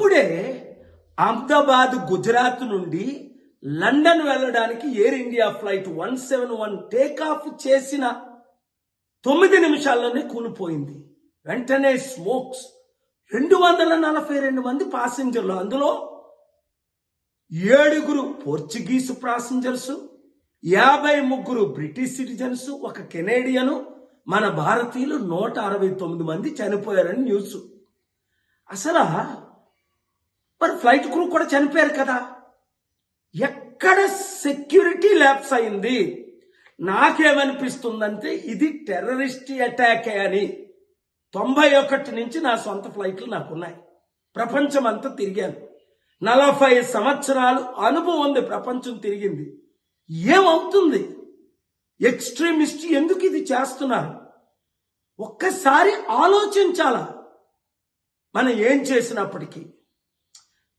ఇప్పుడే అహ్మదాబాద్ గుజరాత్ నుండి లండన్ వెళ్ళడానికి ఎయిర్ ఇండియా ఫ్లైట్ 171 టేకాఫ్ చేసిన 9 నిమిషాల్లోనే కూలిపోయింది. వెంటనే స్మోక్స్. 242 మంది పాసింజర్లు, అందులో 7 పోర్చుగీస్ పాసింజర్స్, 53 బ్రిటిష్ సిటిజన్స్, 1 కెనేడియను, మన భారతీయులు 169 మంది చనిపోయారని న్యూస్. అసలు మరి ఫ్లైట్ క్రూ కూడా చనిపోయారు కదా. ఎక్కడ సెక్యూరిటీ ల్యాప్స్ అయింది? నాకేమనిపిస్తుందంటే ఇది టెర్రరిస్ట్ అటాకే అని. 91 నుంచి నా సొంత ఫ్లైట్లు నాకున్నాయి. ప్రపంచం అంతా తిరిగాను. 40 సంవత్సరాలు అనుభవం ఉంది. ప్రపంచం తిరిగింది. ఏమవుతుంది? ఎక్స్ట్రీమిస్ట్ ఎందుకు ఇది చేస్తున్నారు? ఒక్కసారి ఆలోచించాలా. మనం ఏం చేసినప్పటికీ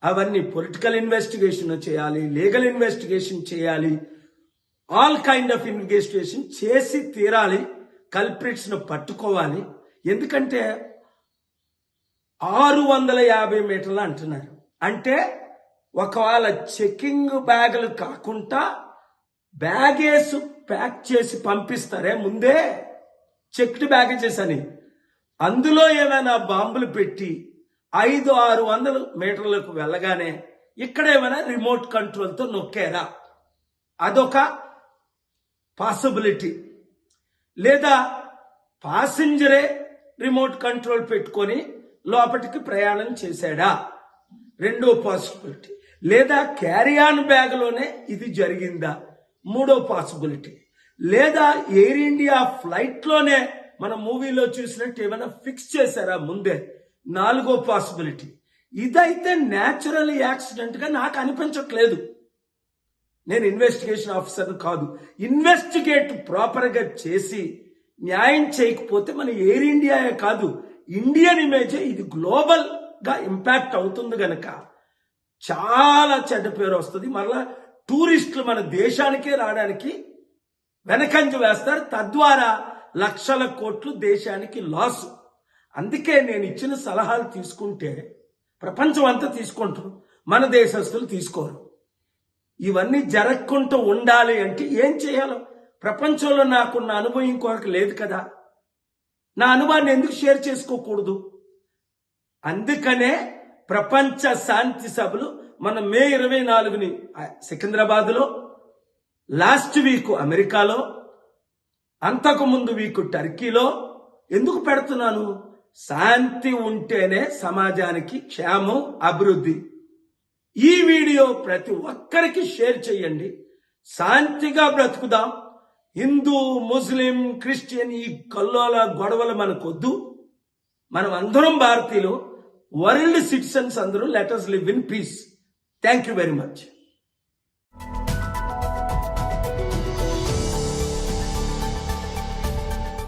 అవన్నీ పొలిటికల్ ఇన్వెస్టిగేషన్ చేయాలి, లీగల్ ఇన్వెస్టిగేషన్ చేయాలి, ఆల్ కైండ్ ఆఫ్ ఇన్వెస్టిగేషన్ చేసి తీరాలి. కల్ప్రిట్స్ ను పట్టుకోవాలి. ఎందుకంటే 650 మీటర్లు అంటున్నారు. అంటే ఒకవేళ చెకింగ్ బ్యాగులు కాకుండా బ్యాగేజ్ ప్యాక్ చేసి పంపిస్తారే ముందే, చెక్డ్ బ్యాగేజెస్ అని, అందులో ఏమైనా బాంబులు పెట్టి 500-600 మీటర్లకు వెళ్ళగానే ఇక్కడ ఏమైనా రిమోట్ కంట్రోల్తో నొక్కారా? అదొక పాసిబిలిటీ. లేదా పాసింజరే రిమోట్ కంట్రోల్ పెట్టుకొని లోపలికి ప్రయాణం చేశాడా? రెండో పాసిబిలిటీ. లేదా క్యారీ-ఆన్ బ్యాగ్లోనే ఇది జరిగిందా? మూడో పాసిబిలిటీ. లేదా ఎయిర్ ఇండియా ఫ్లైట్లోనే మన మూవీలో చూసినట్టు ఏమైనా ఫిక్స్ చేశారా ముందే? నాలుగో పాసిబిలిటీ. ఇదైతే న్యాచురల్ యాక్సిడెంట్ గా నాకు అనిపించట్లేదు. నేను ఇన్వెస్టిగేషన్ ఆఫీసర్ కాదు. ఇన్వెస్టిగేట్ ప్రాపర్ గా చేసి న్యాయం చేయకపోతే మన ఎయిర్ ఇండియాయే కాదు, ఇండియన్ ఇమేజే ఇది గ్లోబల్ గా ఇంపాక్ట్ అవుతుంది గనక చాలా చెడ్డ పేరు వస్తుంది. మరలా టూరిస్టులు మన దేశానికే రావడానికి వెనకంజ వేస్తారు. తద్వారా లక్షల కోట్లు దేశానికి లాస్. అందుకే నేను ఇచ్చిన సలహాలు తీసుకుంటే ప్రపంచం అంతా తీసుకుంటారు, మన దేశస్తులు తీసుకోరు. ఇవన్నీ జరగకుండా ఉండాలి అంటే ఏం చేయాలో? ప్రపంచంలో నాకున్న అనుభవం ఇంకొకరికి లేదు కదా. నా అనుభవాన్ని ఎందుకు షేర్ చేసుకోకూడదు? అందుకనే ప్రపంచ శాంతి సభలు మన మే 24ని సికింద్రాబాద్లో, లాస్ట్ వీక్ అమెరికాలో, అంతకుముందు వీక్ టర్కీలో ఎందుకు పెడుతున్నాను? శాంతి ఉంటేనే సమాజానికి క్షేమం, అభివృద్ధి. ఈ వీడియో ప్రతి ఒక్కరికి షేర్ చేయండి. శాంతిగా బ్రతుకుదాం. హిందూ, ముస్లిం, క్రిస్టియన్ ఈ కల్లోల గొడవలు మనకొద్దు. మనం అందరం భారతీయులు, వరల్డ్ సిటిజన్స్ అందరూ. Let us live in peace. Thank you very much.